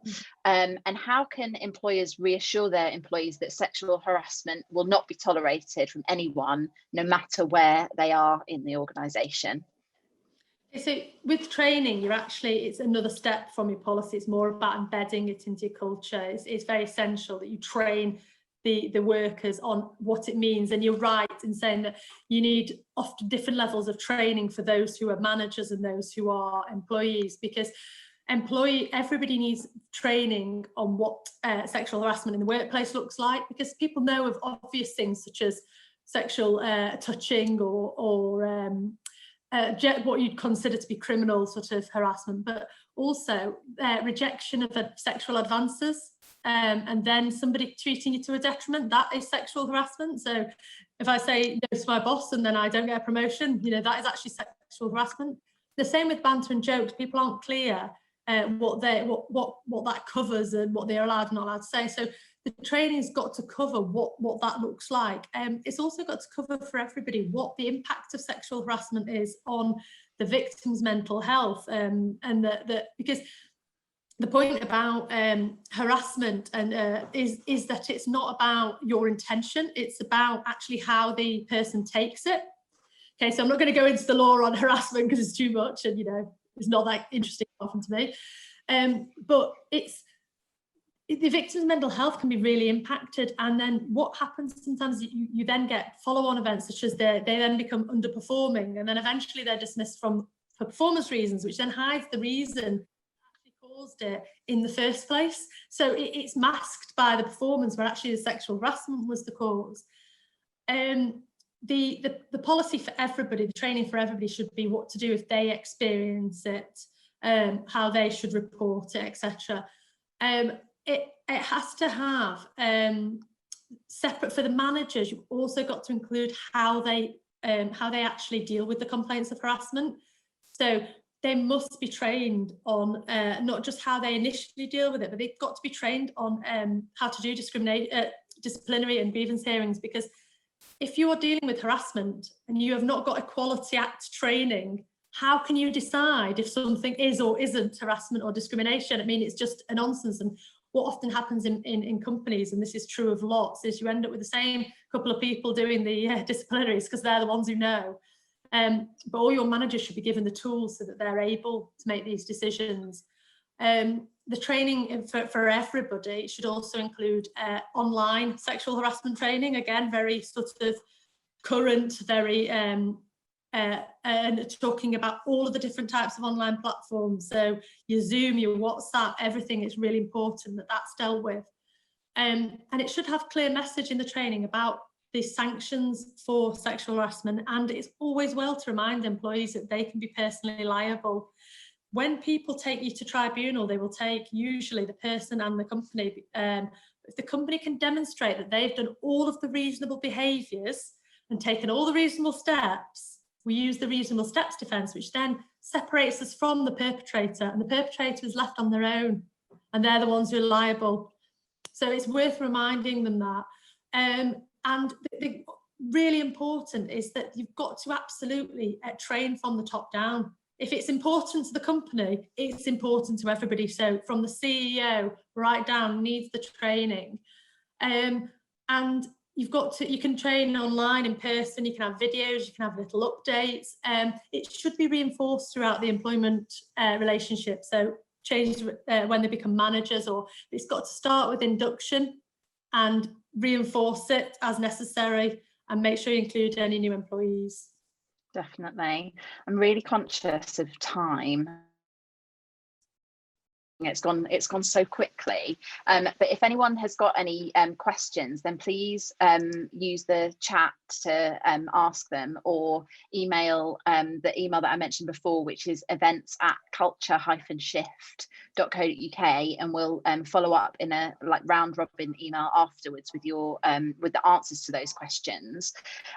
And how can employers reassure their employees that sexual harassment will not be tolerated from anyone, no matter where they are in the organisation? So with training, it's another step from your policy. It's more about embedding it into your culture. It's very essential that you train the workers on what it means. And you're right in saying that you need often different levels of training for those who are managers and those who are employees, because everybody needs training on what sexual harassment in the workplace looks like, because people know of obvious things such as sexual touching or what you'd consider to be criminal sort of harassment, but also rejection of sexual advances. And then somebody treating you to a detriment, that is sexual harassment. So if I say no to my boss and then I don't get a promotion, you know, that is actually sexual harassment. The same with banter and jokes. People aren't clear what that covers and what they're allowed and not allowed to say. So the training's got to cover what that looks like. It's also got to cover for everybody what the impact of sexual harassment is on the victim's mental health, and because the point about harassment and is that it's not about your intention, it's about actually how the person takes it. Okay, so I'm not going to go into the law on harassment because it's too much, and you know, it's not that interesting often to me. But the victim's mental health can be really impacted, and then what happens sometimes you then get follow-on events such as they then become underperforming, and then eventually they're dismissed for performance reasons, which then hides the reason caused it in the first place. So it's masked by the performance where actually the sexual harassment was the cause. The policy for everybody, the training for everybody should be what to do if they experience it, how they should report it, etc. It has to have separate for the managers. You've also got to include how they actually deal with the complaints of harassment. So they must be trained on not just how they initially deal with it, but they've got to be trained on how to do disciplinary and grievance hearings, because if you are dealing with harassment and you have not got Equality Act training, how can you decide if something is or isn't harassment or discrimination? I mean, it's just a nonsense. And what often happens in companies, and this is true of lots, is you end up with the same couple of people doing the disciplinaries because they're the ones who know. But all your managers should be given the tools so that they're able to make these decisions. The training for everybody should also include online sexual harassment training. Again, very sort of current, very and talking about all of the different types of online platforms. So your Zoom, your WhatsApp, everything is really important that that's dealt with. And it should have clear message in the training about the sanctions for sexual harassment. And it's always well to remind employees that they can be personally liable. When people take you to tribunal, they will take usually the person and the company. If the company can demonstrate that they've done all of the reasonable behaviours and taken all the reasonable steps, we use the reasonable steps defence, which then separates us from the perpetrator, and the perpetrator is left on their own, and they're the ones who are liable. So it's worth reminding them that. And the really important is that you've got to absolutely train from the top down. If it's important to the company, it's important to everybody. So from the CEO right down needs the training. And you can train online, in person, you can have videos, you can have little updates. It should be reinforced throughout the employment relationship. So change when they become managers, or it's got to start with induction. and reinforce it as necessary, and make sure you include any new employees. Definitely. I'm really conscious of time. It's gone so quickly, but if anyone has got any questions, then please use the chat to ask them, or email the email that I mentioned before, which is events@culture-shift.co.uk, and we'll follow up in a round robin email afterwards with your with the answers to those questions.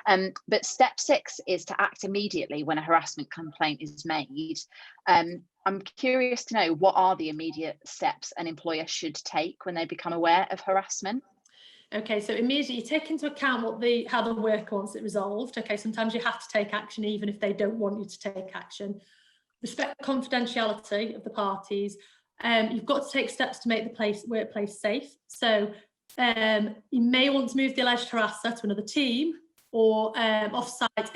But step 6 is to act immediately when a harassment complaint is made. I'm curious to know, what are the immediate steps an employer should take when they become aware of harassment? Okay, so immediately you take into account how the worker wants it resolved. Okay, sometimes you have to take action even if they don't want you to take action. Respect the confidentiality of the parties. You've got to take steps to make the workplace safe. So you may want to move the alleged harasser to another team, or off-site.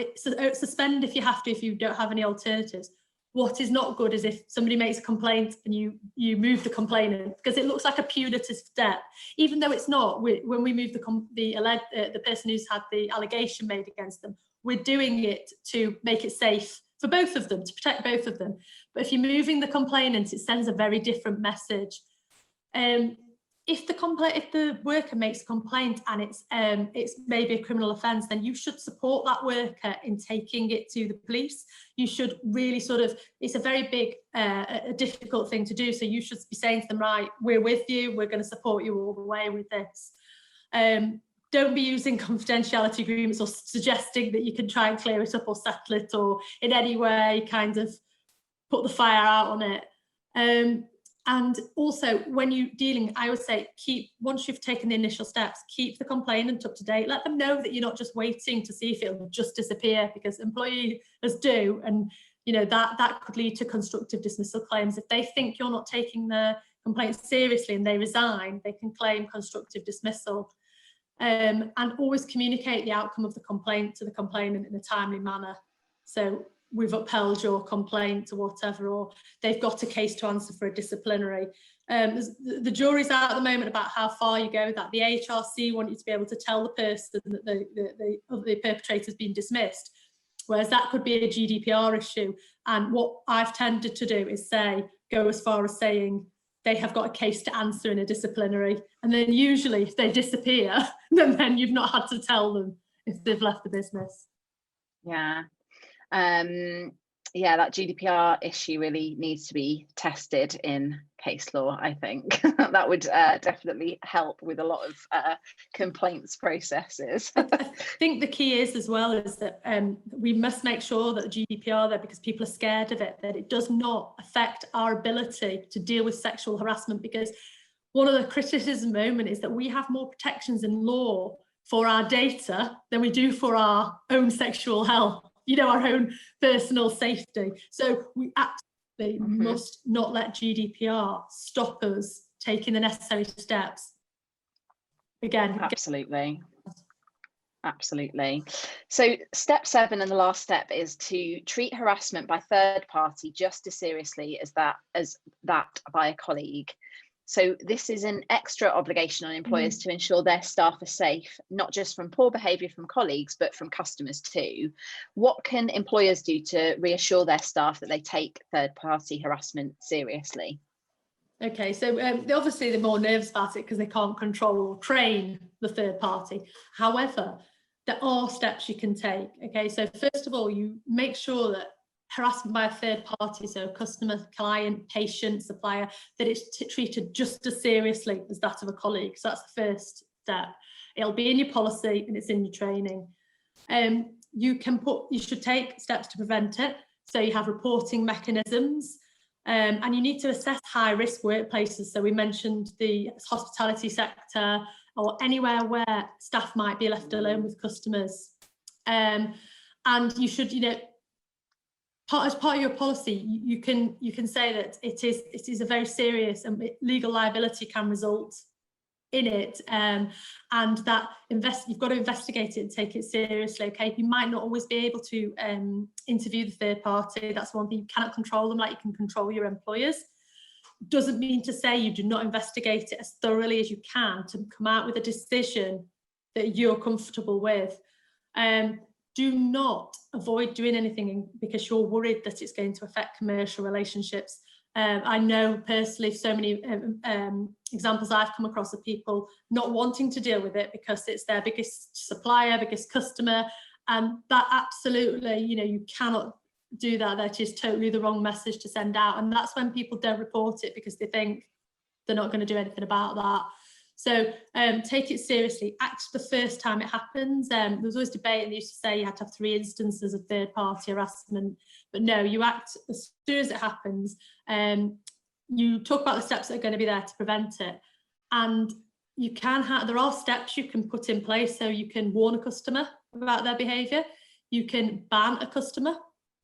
Suspend if you have to, if you don't have any alternatives. What is not good is if somebody makes a complaint and you move the complainant, because it looks like a punitive step, even though it's not. When we move the person who's had the allegation made against them, we're doing it to make it safe for both of them, to protect both of them. But if you're moving the complainant, it sends a very different message. If the worker makes a complaint and it's maybe a criminal offence, then you should support that worker in taking it to the police. You should really it's a very big, a difficult thing to do. So you should be saying to them, right, we're with you, we're going to support you all the way with this. Don't be using confidentiality agreements or suggesting that you can try and clear it up or settle it, or in any way kind of put the fire out on it. And also, when you're dealing, I would say, once you've taken the initial steps, keep the complainant up to date. Let them know that you're not just waiting to see if it'll just disappear, because employees do, and that could lead to constructive dismissal claims. If they think you're not taking the complaint seriously and they resign, they can claim constructive dismissal. And always communicate the outcome of the complaint to the complainant in a timely manner. So, we've upheld your complaint or whatever, or they've got a case to answer for a disciplinary. The jury's out at the moment about how far you go with that. The EHRC want you to be able to tell the person that the perpetrator's been dismissed, whereas that could be a GDPR issue. And what I've tended to do is go as far as saying they have got a case to answer in a disciplinary. And then usually if they disappear, then you've not had to tell them if they've left the business. Yeah. That GDPR issue really needs to be tested in case law, I think. That would definitely help with a lot of complaints processes. I think the key is as well is that we must make sure that the GDPR there, because people are scared of it, that it does not affect our ability to deal with sexual harassment, because one of the criticisms at the moment is that we have more protections in law for our data than we do for our own sexual health, our own personal safety. So we absolutely must not let GDPR stop us taking the necessary steps. Again, absolutely. So step 7, and the last step, is to treat harassment by third party just as seriously as that by a colleague. So this is an extra obligation on employers to ensure their staff are safe, not just from poor behaviour from colleagues, but from customers too. What can employers do to reassure their staff that they take third-party harassment seriously? Okay, so obviously they're more nervous about it because they can't control or train the third party. However, there are steps you can take. Okay, so first of all, you make sure that harassment by a third party, so customer, client, patient, supplier, that it's treated just as seriously as that of a colleague. So that's the first step. It'll be in your policy and it's in your training. You should take steps to prevent it. So you have reporting mechanisms, and you need to assess high risk workplaces. So we mentioned the hospitality sector, or anywhere where staff might be left alone with customers. And you should, as part of your policy, you can say that it is a very serious and legal liability can result in it, and that you've got to investigate it and take it seriously. Okay, you might not always be able to interview the third party. That's one thing. You cannot control them like you can control your employers. doesn't mean to say you do not investigate it as thoroughly as you can to come out with a decision that you're comfortable with. Do not avoid doing anything because you're worried that it's going to affect commercial relationships. I know personally so many examples I've come across of people not wanting to deal with it because it's their biggest supplier, biggest customer, and that absolutely, you know, you cannot do that. That is totally the wrong message to send out, and that's when people don't report it because they think they're not going to do anything about that. So take it seriously. Act the first time it happens. There was always debate, and they used to say you had to have 3 instances of third-party harassment, but no, you act as soon as it happens. You talk about the steps that are going to be there to prevent it, and you can there are steps you can put in place. So you can warn a customer about their behaviour, you can ban a customer,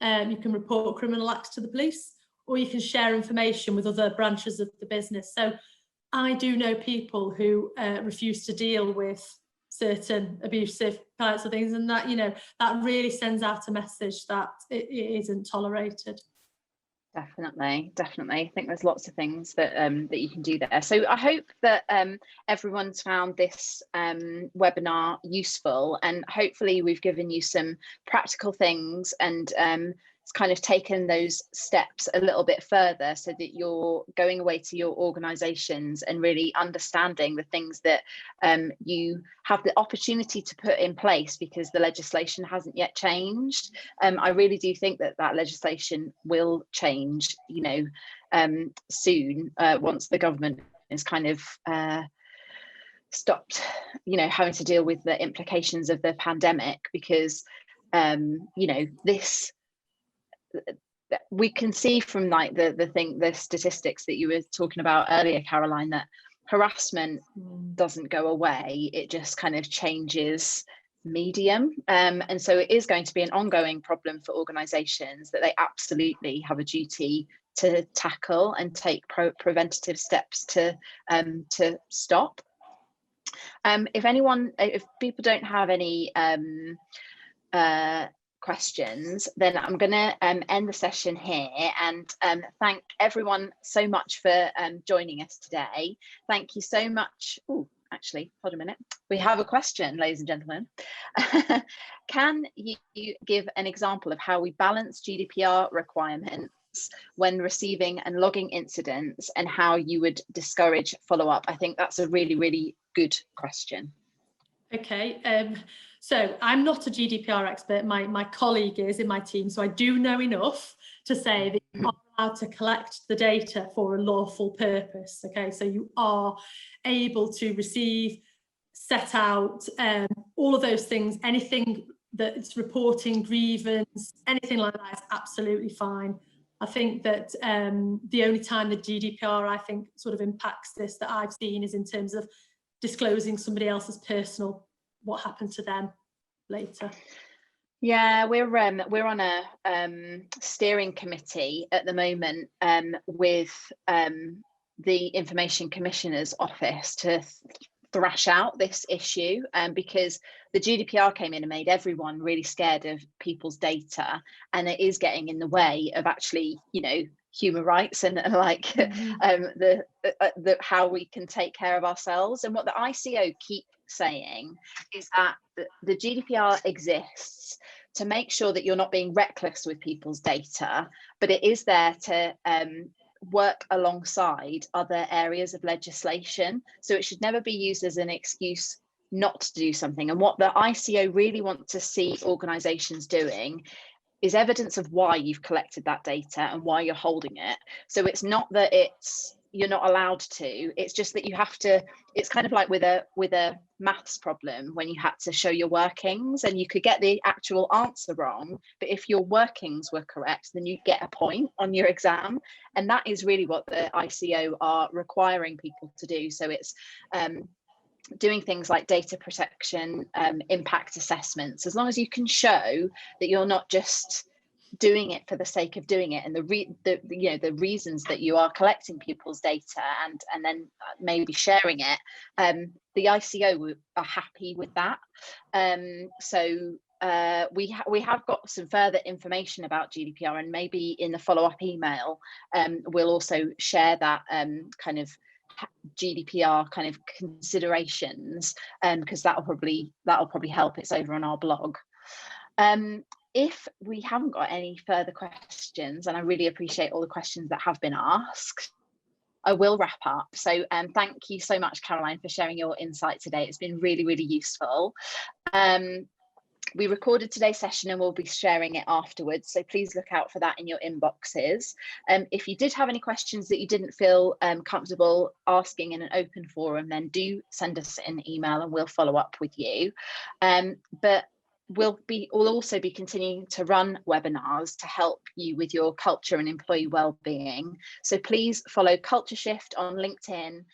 you can report criminal acts to the police, or you can share information with other branches of the business. So I do know people who refuse to deal with certain abusive types of things, and that, you know, that really sends out a message that it isn't tolerated. Definitely. I think there's lots of things that that you can do there. So I hope that everyone's found this webinar useful, and hopefully we've given you some practical things, and it's kind of taken those steps a little bit further so that you're going away to your organisations and really understanding the things that you have the opportunity to put in place because the legislation hasn't yet changed. I really do think that that legislation will change, you know, soon, once the government is kind of stopped, you know, having to deal with the implications of the pandemic, because you know, this, we can see from like the statistics that you were talking about earlier, Caroline, that harassment doesn't go away, it just kind of changes medium, and so it is going to be an ongoing problem for organisations that they absolutely have a duty to tackle and take preventative steps to stop. If people don't have any questions, then I'm going to end the session here, and thank everyone so much for joining us today. Thank you so much. Oh, actually, hold a minute. We have a question, ladies and gentlemen. Can you give an example of how we balance GDPR requirements when receiving and logging incidents, and how you would discourage follow-up? I think that's a really, really good question. Okay, so I'm not a GDPR expert, my colleague is in my team, so I do know enough to say that you are allowed to collect the data for a lawful purpose. Okay, so you are able to receive, set out, all of those things. Anything that's reporting grievance, anything like that is absolutely fine. I think that the only time the GDPR, I think, sort of impacts this that I've seen is in terms of disclosing somebody else's personal, what happened to them later. Yeah, we're on a steering committee at the moment with the Information Commissioner's Office to thrash out this issue, because the GDPR came in and made everyone really scared of people's data, and it is getting in the way of actually, you know, human rights and like the how we can take care of ourselves. And what the ICO keep saying is that the GDPR exists to make sure that you're not being reckless with people's data, but it is there to work alongside other areas of legislation. So it should never be used as an excuse not to do something. And what the ICO really want to see organisations doing is evidence of why you've collected that data and why you're holding it. So it's not that you're not allowed to, it's just that you have to. It's kind of like with a maths problem when you had to show your workings, and you could get the actual answer wrong, but if your workings were correct, then you get a point on your exam. And that is really what the ICO are requiring people to do. So it's doing things like data protection, impact assessments, as long as you can show that you're not just doing it for the sake of doing it, and the reasons that you are collecting people's data and then maybe sharing it, the ICO are happy with that. So we have got some further information about GDPR, and maybe in the follow-up email we'll also share that kind of GDPR kind of considerations, because that'll probably help. It's over on our blog. If we haven't got any further questions, and I really appreciate all the questions that have been asked, I will wrap up. So thank you so much, Caroline, for sharing your insight today. It's been really, really useful. We recorded today's session and we'll be sharing it afterwards, so please look out for that in your inboxes. If you did have any questions that you didn't feel comfortable asking in an open forum, then do send us an email and we'll follow up with you. But we'll also be continuing to run webinars to help you with your culture and employee wellbeing. So please follow Culture Shift on LinkedIn